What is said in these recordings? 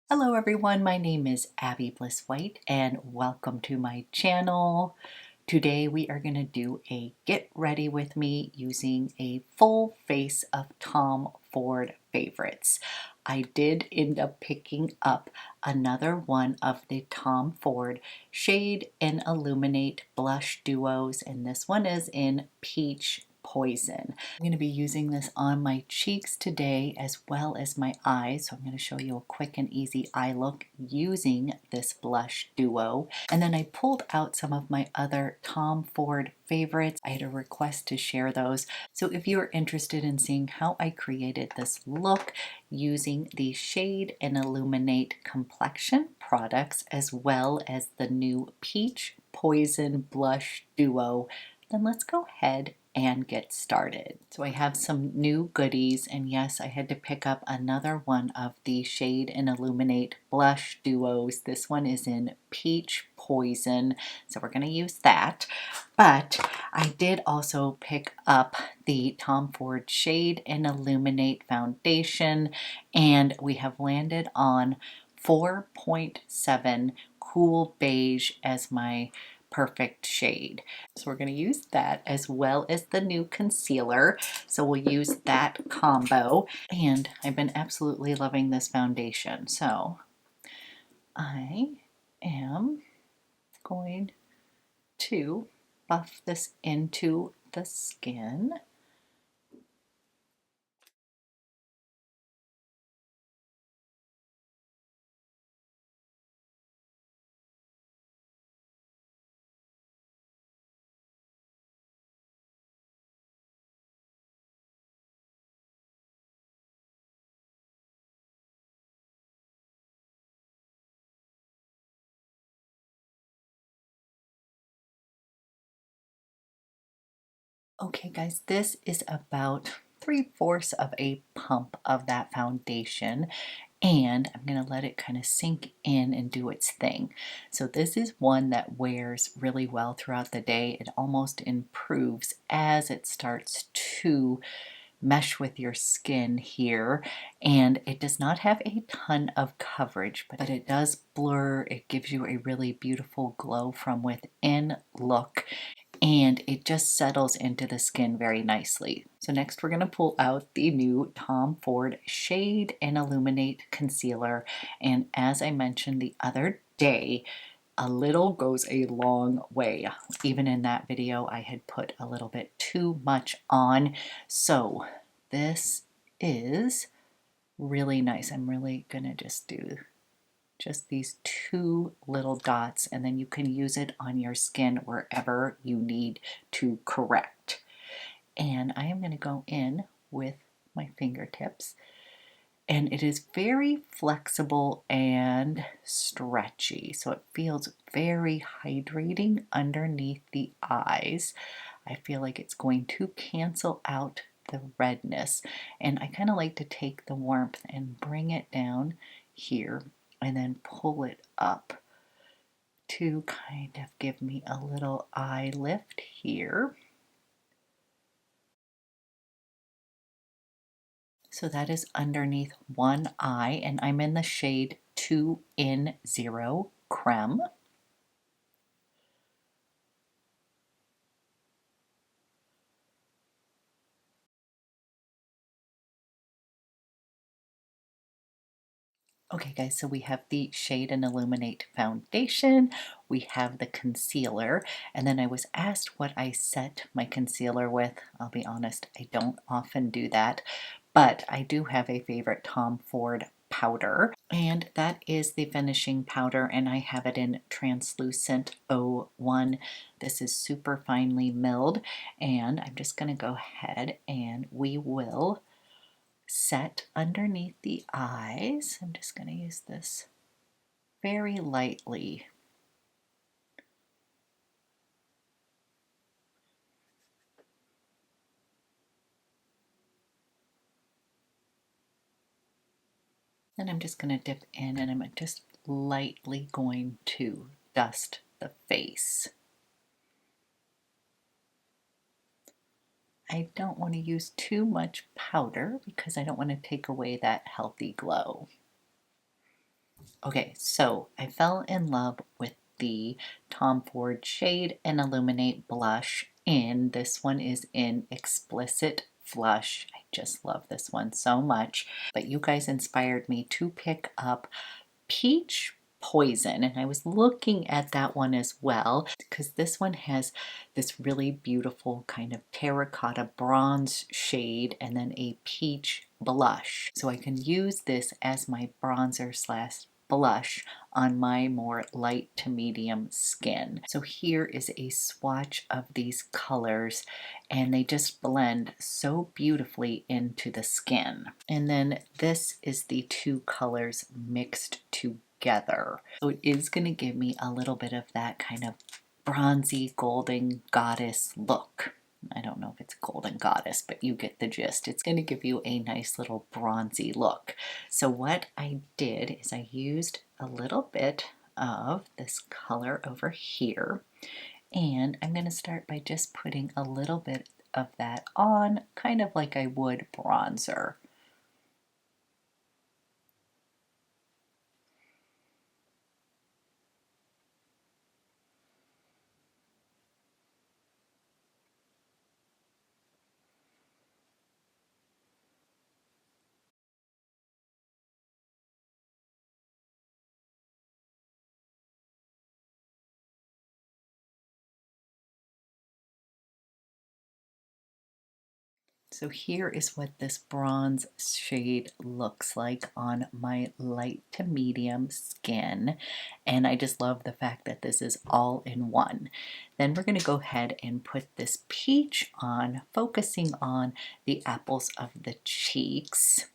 Hello everyone, my name is Abby Bliss White and welcome to my channel. Today we are going to do a get ready with me using a full face of Tom Ford favorites. I did end up picking up another one of the Tom Ford Shade and Illuminate blush duos, and this one is in Peach Poison. I'm going to be using this on my cheeks today as well as my eyes, so I'm going to show you a quick and easy eye look using this blush duo. And then I pulled out some of my other Tom Ford favorites. I had a request to share those, so if you are interested in seeing how I created this look using the Shade and Illuminate complexion products as well as the new Peach Poison blush duo, then let's go ahead and get started. So I have some new goodies, and yes, I had to pick up another one of the Shade and Illuminate blush duos. This one is in Peach Poison, so we're going to use that. But I did also pick up the Tom Ford Shade and Illuminate foundation, and we have landed on 4.7 Cool Beige as my perfect shade. So we're going to use that as well as the new concealer. So we'll use that combo. And I've been absolutely loving this foundation. So I am going to buff this into the skin. Okay guys, this is about 3/4 of a pump of that foundation, and I'm going to let it kind of sink in and do its thing. So this is one that wears really well throughout the day. It almost improves as it starts to mesh with your skin here, and it does not have a ton of coverage, but it does blur. It gives you a really beautiful glow from within look, and it just settles into the skin very nicely. So next we're going to pull out the new Tom Ford Shade and Illuminate concealer, and as I mentioned the other day, a little goes a long way. Even in that video I had put a little bit too much on, so this is really nice. I'm really gonna just do just these two little dots, and then you can use it on your skin wherever you need to correct. And I am going to go in with my fingertips, and it is very flexible and stretchy, so it feels very hydrating underneath the eyes. I feel like it's going to cancel out the redness, and I kind of like to take the warmth and bring it down here and then pull it up to kind of give me a little eye lift here. So that is underneath one eye, and I'm in the shade 2 in 0 Creme. Okay guys, so we have the Shade and Illuminate foundation, we have the concealer, and then I was asked what I set my concealer with. I'll be honest, I don't often do that, but I do have a favorite Tom Ford powder, and that is the finishing powder, and I have it in translucent 01. This is super finely milled, and I'm just going to go ahead and we will set underneath the eyes. I'm just going to use this very lightly. And I'm just going to dip in, and I'm just lightly going to dust the face. I don't want to use too much powder because I don't want to take away that healthy glow. Okay, so I fell in love with the Tom Ford Shade and Illuminate blush in. This one is in Explicit Flush. I just love this one so much. But you guys inspired me to pick up Peach Poison, and I was looking at that one as well because this one has this really beautiful kind of terracotta bronze shade and then a peach blush. So I can use this as my bronzer slash blush on my more light to medium skin. So here is a swatch of these colors and they just blend so beautifully into the skin. And then this is the two colors mixed together. So it is going to give me a little bit of that kind of bronzy golden goddess look. I don't know if it's golden goddess, but you get the gist. It's going to give you a nice little bronzy look. So what I did is I used a little bit of this color over here, and I'm going to start by just putting a little bit of that on, kind of like I would bronzer. So here is what this bronze shade looks like on my light to medium skin. And I just love the fact that this is all in one. Then we're going to go ahead and put this peach on, focusing on the apples of the cheeks.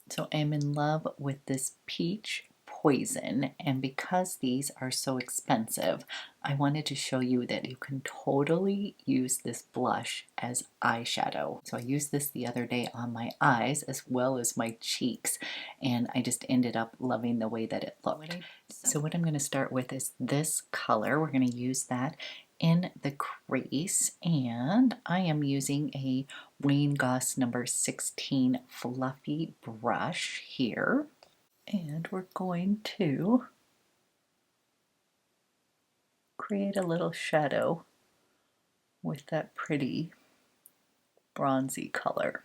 So I'm in love with this peach poison, and because these are so expensive, I wanted to show you that you can totally use this blush as eyeshadow. So I used this the other day on my eyes as well as my cheeks, and I just ended up loving the way that it looked. So what I'm going to start with is this color. We're going to use that in the crease, and I am using a Wayne Goss number 16 fluffy brush here, and we're going to create a little shadow with that pretty bronzy color.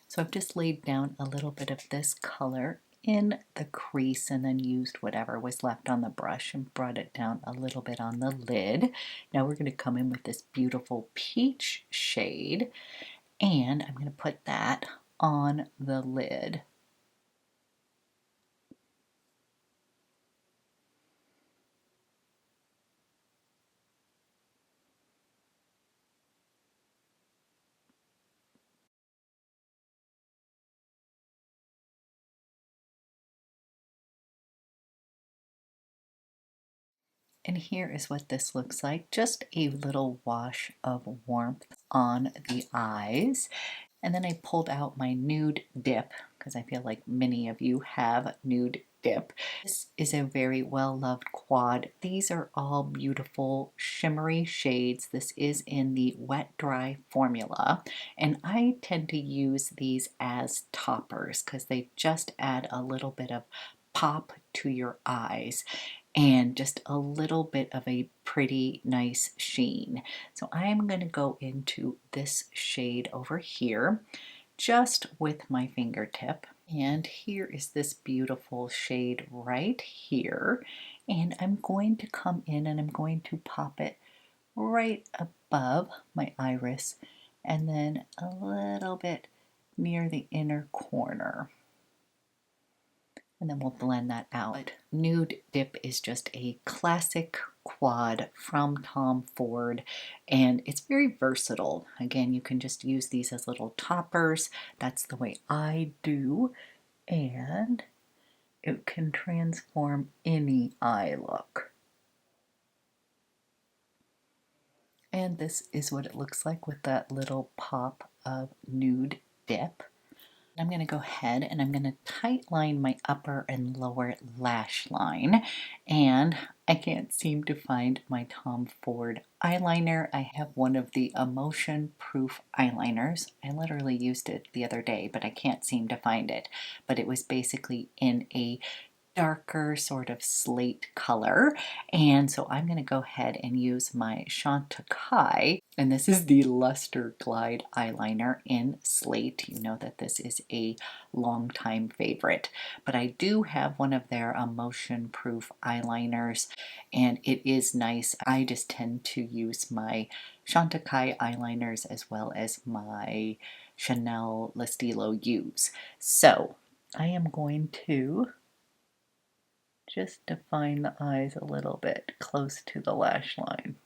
So I've just laid down a little bit of this color in the crease and then used whatever was left on the brush and brought it down a little bit on the lid. Now we're going to come in with this beautiful peach shade, and I'm going to put that on the lid. And here is what this looks like, just a little wash of warmth on the eyes. And then I pulled out my nude dip because I feel like many of you have nude dip. This is a very well loved quad. These are all beautiful shimmery shades. This is in the wet dry formula, and I tend to use these as toppers because they just add a little bit of pop to your eyes and just a little bit of a pretty nice sheen. So I'm going to go into this shade over here just with my fingertip. And here is this beautiful shade right here. And I'm going to come in and I'm going to pop it right above my iris and then a little bit near the inner corner. And then we'll blend that out. Nude Dip is just a classic quad from Tom Ford, and it's very versatile. Again, you can just use these as little toppers. That's the way I do, and It can transform any eye look. And this is what it looks like with that little pop of nude dip. I'm going to go ahead and I'm going to tight line my upper and lower lash line, and I can't seem to find my Tom Ford eyeliner. I have one of the emotion proof eyeliners. I literally used it the other day, but I can't seem to find it. But it was basically in a darker sort of slate color, and so I'm going to go ahead and use my Chantecaille, and this is the Luster Glide eyeliner in slate. You know that this is a long time favorite, but I do have one of their emotion proof eyeliners, and it is nice. I just tend to use my Chantecaille eyeliners as well as my Chanel L'Estilo U's. So I am going to just define the eyes a little bit close to the lash line.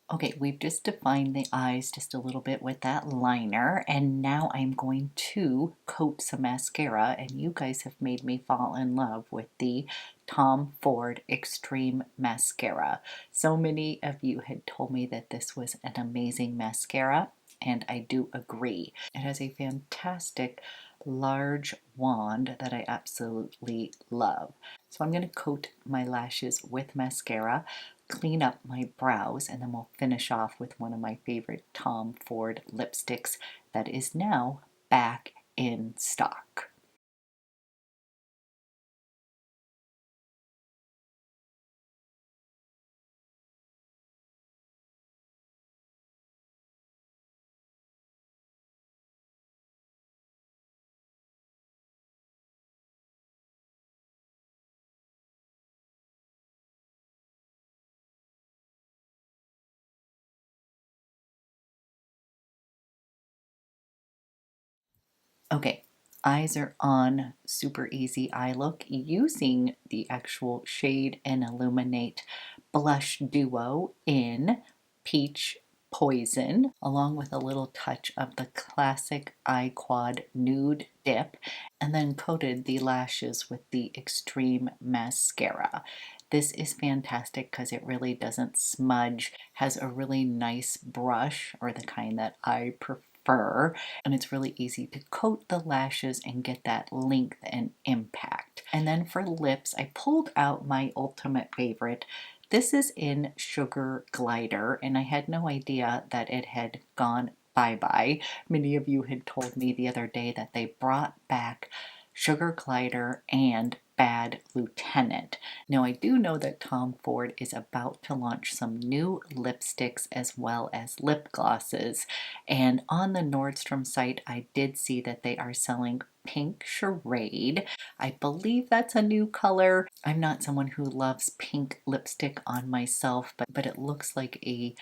Okay, we've just defined the eyes just a little bit with that liner, and now I'm going to coat some mascara, and you guys have made me fall in love with the Tom Ford Extreme Mascara. So many of you had told me that this was an amazing mascara, and I do agree. It has a fantastic large wand that I absolutely love. So I'm going to coat my lashes with mascara, clean up my brows, and then we'll finish off with one of my favorite Tom Ford lipsticks that is now back in stock. Okay, eyes are on, super easy eye look using the actual Shade and Illuminate blush duo in Peach Poison, along with a little touch of the classic eye quad nude dip, and then coated the lashes with the Extreme Mascara. This is fantastic because it really doesn't smudge, has a really nice brush, or the kind that I prefer, and it's really easy to coat the lashes and get that length and impact. And then for lips, I pulled out my ultimate favorite. This is in Sugar Glider, and I had no idea that it had gone bye-bye. Many of you had told me the other day that they brought back Sugar Glider and Bad Lieutenant. Now, I do know that Tom Ford is about to launch some new lipsticks as well as lip glosses, and on the Nordstrom site, I did see that they are selling Pink Charade. I believe that's a new color. I'm not someone who loves pink lipstick on myself, but it looks like a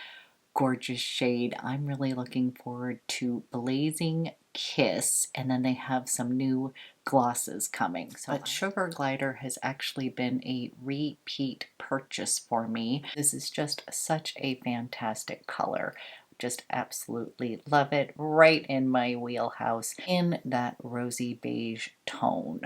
gorgeous shade. I'm really looking forward to Blazing Kiss, and then they have some new glosses coming. But Sugar Glider has actually been a repeat purchase for me. This is just such a fantastic color. Just absolutely love it. Right in my wheelhouse in that rosy beige tone.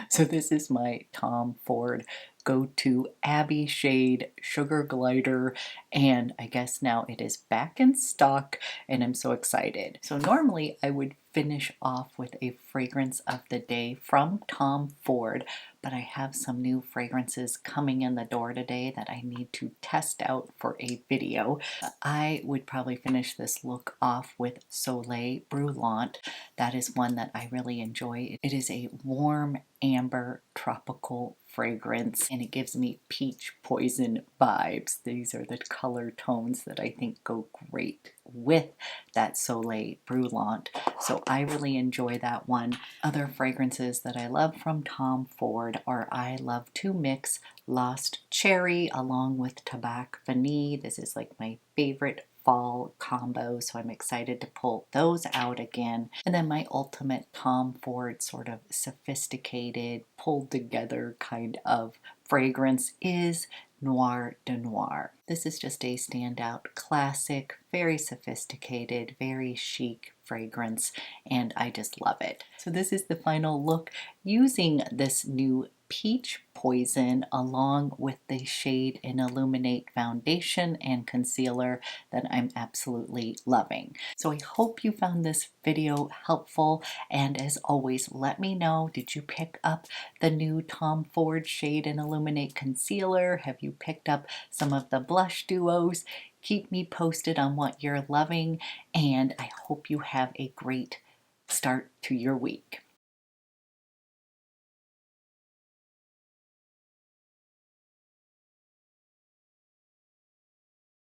So this is my Tom Ford go-to Abbey Shade Sugar Glider, and I guess now it is back in stock, and I'm so excited. So normally I would finish off with a fragrance of the day from Tom Ford, but I have some new fragrances coming in the door today that I need to test out for a video. I would probably finish this look off with Soleil Brûlante. That is one that I really enjoy. It is a warm amber tropical fragrance, and it gives me peach poison vibes. These are the color tones that I think go great with that Soleil Brûlante. So I really enjoy that one. Other fragrances that I love from Tom Ford are I Love to Mix Lost Cherry along with Tabac Vanille. This is like my favorite fall combo, so I'm excited to pull those out again. And then my ultimate Tom Ford sort of sophisticated, pulled together kind of fragrance is Noir de Noir. This is just a standout classic, very sophisticated, very chic fragrance, and I just love it. So this is the final look using this new Peach Poison along with the shade in Illuminate foundation and concealer that I'm absolutely loving. So I hope you found this video helpful, and as always, let me know, did you pick up the new Tom Ford shade in Illuminate concealer? Have you picked up some of the blush duos? Keep me posted on what you're loving, and I hope you have a great start to your week.